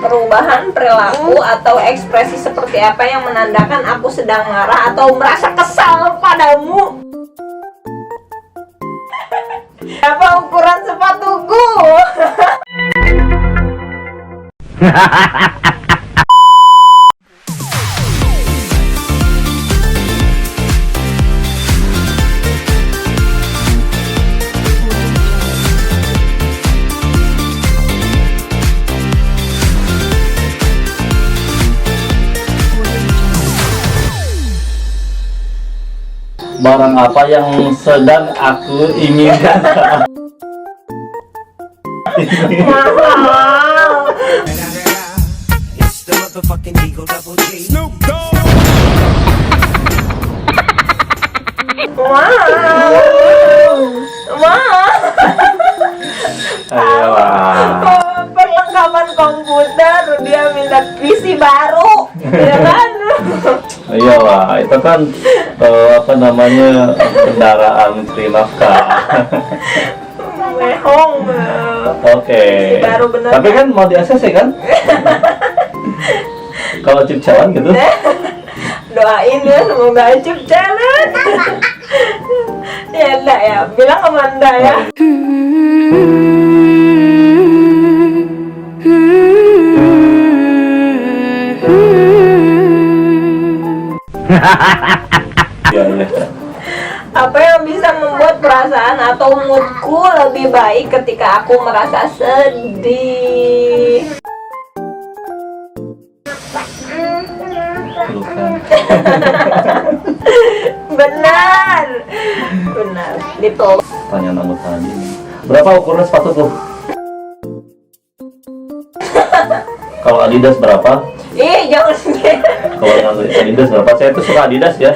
perubahan perilaku atau ekspresi seperti apa yang menandakan aku sedang marah atau merasa kesal padamu? Apa ukuran sepatuku? Barang apa yang sedang aku inginkan? Mahal. It's the motherfucking Eagle Double G. Snoop Dogg. Mahal. Mahal. Ayolah. Perlengkapan komputer, dia minta PC baru, ya kan? Iyalah, itu kan apa namanya, kendaraan mencari nafkah. Mehong. Oke. Baru bener. Tapi kan mau di ACC kan? Kalau chip jalan gitu. Doain ya, semoga chip jalan. Ya enggak ya, bilang ke Manda ya. Iya, iya. Apa yang bisa membuat perasaan atau moodku lebih baik ketika aku merasa sedih? Pelukan. Benar. Benar. Dipeluk. Pertanyaan kamu tadi. Berapa ukuran sepatu tuh? Kalau Adidas berapa? Ih, jangan. Kalau Adidas berapa? Saya tuh suka Adidas ya.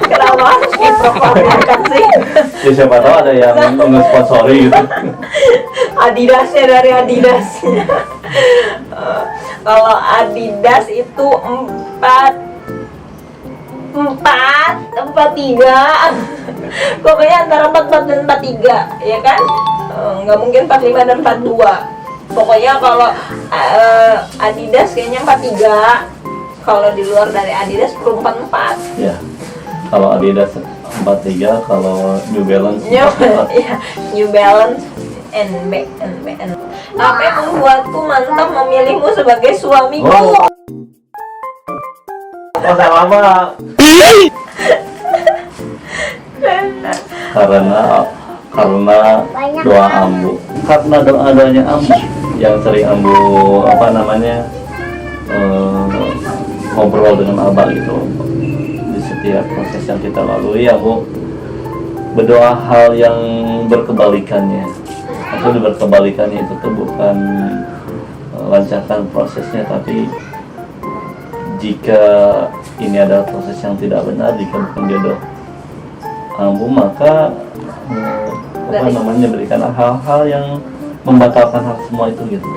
Kenapa harus diproklamirkan sih? Ya siapa tahu ada yang nge-sponsori gitu. Adidasnya dari Adidas. Kalau Adidas itu 43. Pokoknya antara 44 dan 43, ya kan? Nggak mungkin 45 dan 42. Pokoknya kalau Adidas kayaknya 43. Kalau di luar dari Adidas 44. Ya. Kalau Adidas 43, kalau New Balance New, 44. ya, New Balance NB. Apa yang membuatku mantap memilihmu sebagai suamiku? Oh. Masa lama? karena doa ambu. Karena doanya ambu yang sering ambu apa namanya ngobrol dengan abah gitu. Di setiap proses yang kita lalui, ambu berdoa hal yang berkebalikannya. Maksudnya berkebalikannya itu tuh bukan lancarkan prosesnya, tapi jika ini adalah proses yang tidak benar, jika bukan jodoh ambu, maka apa namanya, berikan hal-hal yang membatalkan hal semua itu gitu.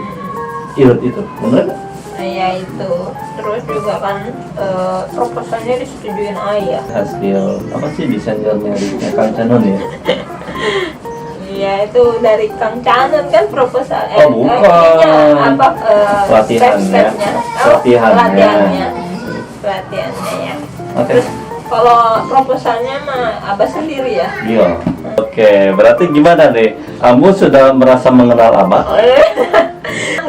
Irit itu, bener nggak? Ya itu. Terus juga kan proposalnya disetujuin ayah. Hasil apa sih, desainernya Kang Canon ya? Iya, itu dari Kang Canon kan proposal. Oh, bukan. Apa Pelatihannya. pelatihannya ya. Oke. Terus kalau proposalnya mah Abah sendiri ya. Iya. Oke, berarti gimana nih? Kamu sudah merasa mengenal Abah?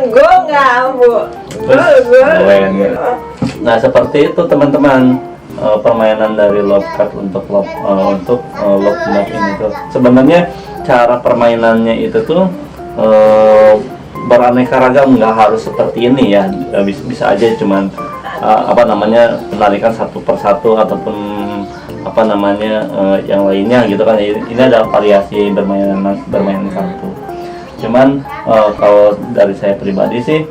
Gue nggak, Bu. Keren. Nah, seperti itu teman-teman, permainan dari Love Card untuk Love Map ini tuh. Sebenarnya cara permainannya itu tuh beraneka ragam, nggak harus seperti ini ya. Bisa aja cuman apa namanya, menarikan satu persatu ataupun apa namanya yang lainnya gitu kan. Ini ada variasi bermain kartu. Cuman kalau dari saya pribadi sih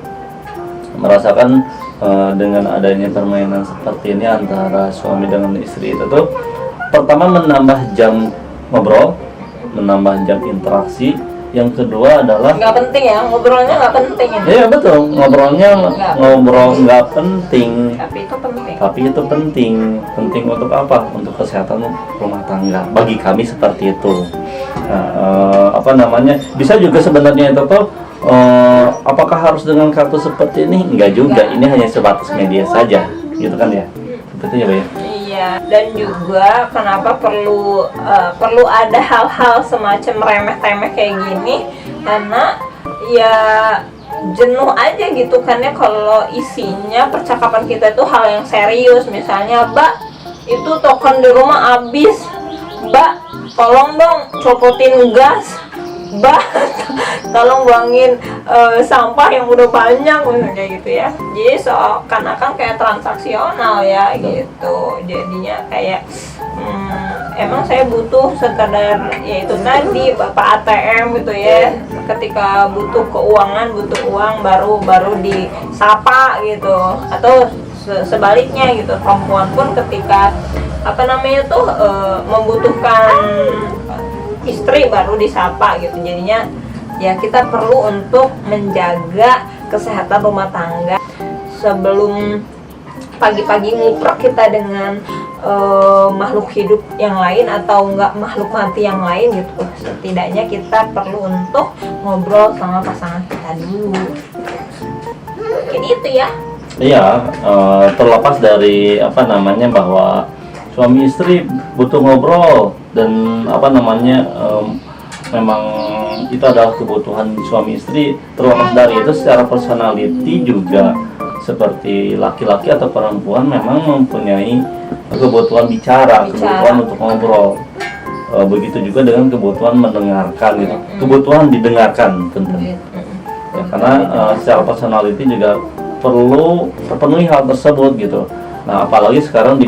merasakan dengan adanya permainan seperti ini antara suami dengan istri itu tuh, pertama menambah jam ngobrol, menambah jam interaksi. Yang kedua adalah nggak penting ya, ngobrolnya nggak penting ya. iya betul, ngobrol nggak penting, tapi itu penting. penting untuk apa? Untuk kesehatan rumah tangga. Bagi kami seperti itu. Nah, apa namanya, bisa juga sebenarnya itu tuh apakah harus dengan kartu seperti ini? Enggak juga, ini hanya sebatas media saja, gitu kan ya? Seperti ya, Mbak ya? Iya, dan juga kenapa perlu ada hal-hal semacam remeh-temeh kayak gini, karena ya jenuh aja gitu kan ya kalau isinya percakapan kita itu hal yang serius. Misalnya, Mbak, itu token di rumah habis, Mbak, tolong dong copotin gas, Mbak, tolong buangin sampah yang udah banyak, kayak gitu ya. Jadi seakan-akan kayak transaksional ya gitu. Jadinya kayak emang saya butuh sekadar ya itu tadi Bapak ATM gitu ya. Ketika butuh keuangan, butuh uang baru disapa gitu. Atau sebaliknya gitu, perempuan pun ketika membutuhkan istri baru disapa gitu. Jadinya ya kita perlu untuk menjaga kesehatan rumah tangga sebelum pagi-pagi nguprek kita dengan makhluk hidup yang lain atau enggak makhluk mati yang lain gitu. Setidaknya kita perlu untuk ngobrol sama pasangan kita dulu. Mungkin itu ya. Iya, terlepas dari bahwa suami istri butuh ngobrol dan memang itu adalah kebutuhan suami istri. Terlepas dari itu, secara personality juga seperti laki-laki atau perempuan memang mempunyai kebutuhan bicara, kebutuhan untuk ngobrol. Begitu juga dengan kebutuhan mendengarkan gitu. Kebutuhan didengarkan tentunya. Ya, karena secara personality juga perlu terpenuhi hal tersebut gitu. Nah, apalagi sekarang di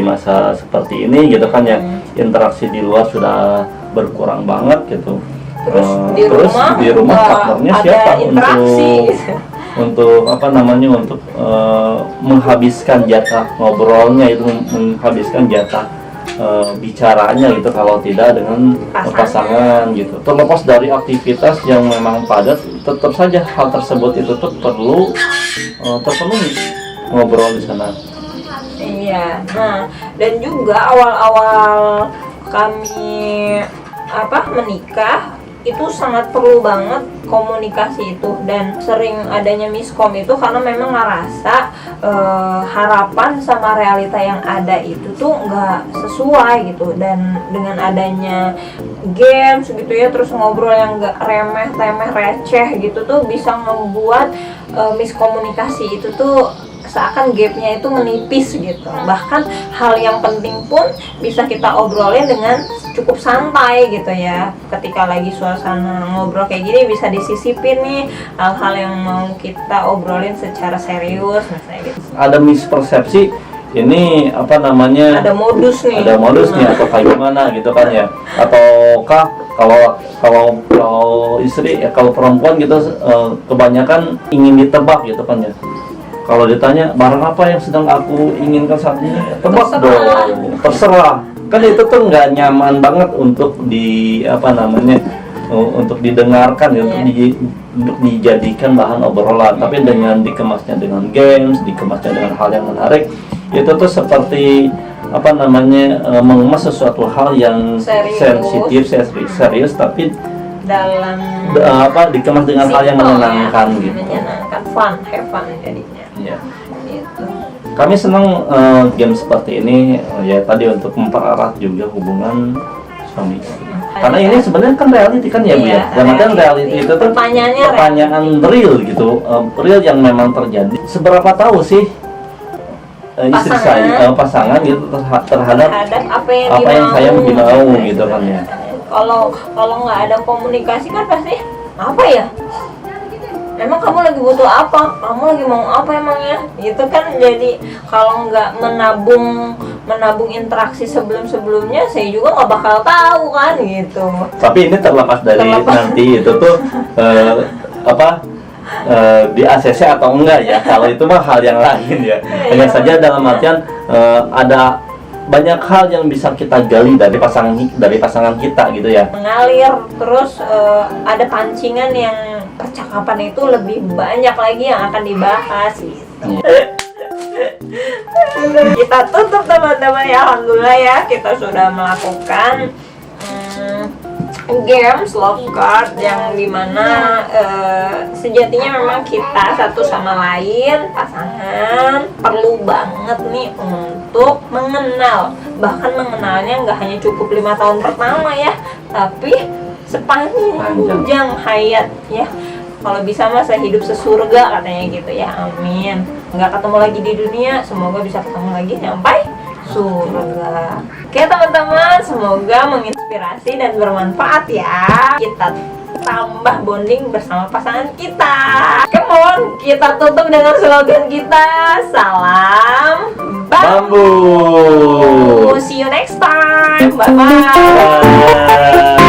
masa seperti ini gitu kan ya, interaksi di luar sudah berkurang banget gitu. Terus di rumah partnernya siapa untuk menghabiskan jatah ngobrolnya, itu menghabiskan jatah bicaranya gitu, kalau tidak dengan pasangan gitu. Terlepas dari aktivitas yang memang padat, tetap saja hal tersebut itu tuh perlu terpenuhi ngobrol di sana. Iya, nah dan juga awal-awal kami menikah itu sangat perlu banget komunikasi itu, dan sering adanya miskom itu karena memang ngerasa harapan sama realita yang ada itu tuh nggak sesuai gitu. Dan dengan adanya games gitu ya, terus ngobrol yang nggak remeh-temeh receh gitu tuh bisa membuat miskomunikasi itu tuh seakan gapnya itu menipis gitu. Bahkan hal yang penting pun bisa kita obrolin dengan cukup santai gitu ya. Ketika lagi suasana ngobrol kayak gini bisa disisipin nih hal-hal yang mau kita obrolin secara serius misalnya gitu. Ada mispersepsi ini ada modus nih atau kayak gimana gitu kan ya, ataukah kalau istri ya, kalau perempuan gitu kebanyakan ingin ditebak gitu kan ya. Kalau ditanya barang apa yang sedang aku inginkan saat ini, tebak dong, terserah. Kan itu tuh nggak nyaman banget untuk untuk didengarkan ya, untuk dijadikan bahan obrolan. Tapi dengan dikemasnya dengan games, dikemasnya dengan hal yang menarik, itu tuh seperti mengemas sesuatu hal yang sensitif, serius, tapi dalam dikemas dengan hal yang menyenangkan gitu. Menyenangkan, have fun jadinya. Ya. Gitu. Kami senang game seperti ini ya tadi untuk mempererat juga hubungan suami istri. Karena ini sebenarnya kan reality kan ya Bu ya. Dan reality itu tuh pertanyaan real gitu, real yang memang terjadi. Seberapa tahu sih istri saya pasangan gitu terhadap apa yang saya mau gitu kan ya. Kalau nggak ada komunikasi kan pasti apa ya? Emang kamu lagi butuh apa? Kamu lagi mau apa emangnya? Gitu kan. Jadi kalau nggak menabung interaksi sebelumnya, saya juga nggak bakal tahu kan gitu. Tapi ini terlepas dari nanti itu tuh di ACC atau enggak ya. Kalau itu mah hal yang lain ya. Hanya saja dalam artian ada banyak hal yang bisa kita gali dari pasangan kita gitu ya. Mengalir terus ada pancingan yang percakapan itu lebih banyak lagi yang akan dibahas gitu. Kita tutup teman-teman ya, alhamdulillah ya kita sudah melakukan games love card yang dimana sejatinya memang kita satu sama lain pasangan perlu banget nih untuk mengenal, bahkan mengenalnya nggak hanya cukup 5 tahun pertama ya, tapi sepanjang hayat ya. Kalau bisa masa hidup sesurga katanya gitu ya, amin. Nggak ketemu lagi di dunia, semoga bisa ketemu lagi sampai surga. Oke teman-teman, semoga menginspirasi dan bermanfaat ya. Kita tambah bonding bersama pasangan kita. Come on, kita tutup dengan slogan kita. Salam Bambu. See you next time. Bye-bye. Bye.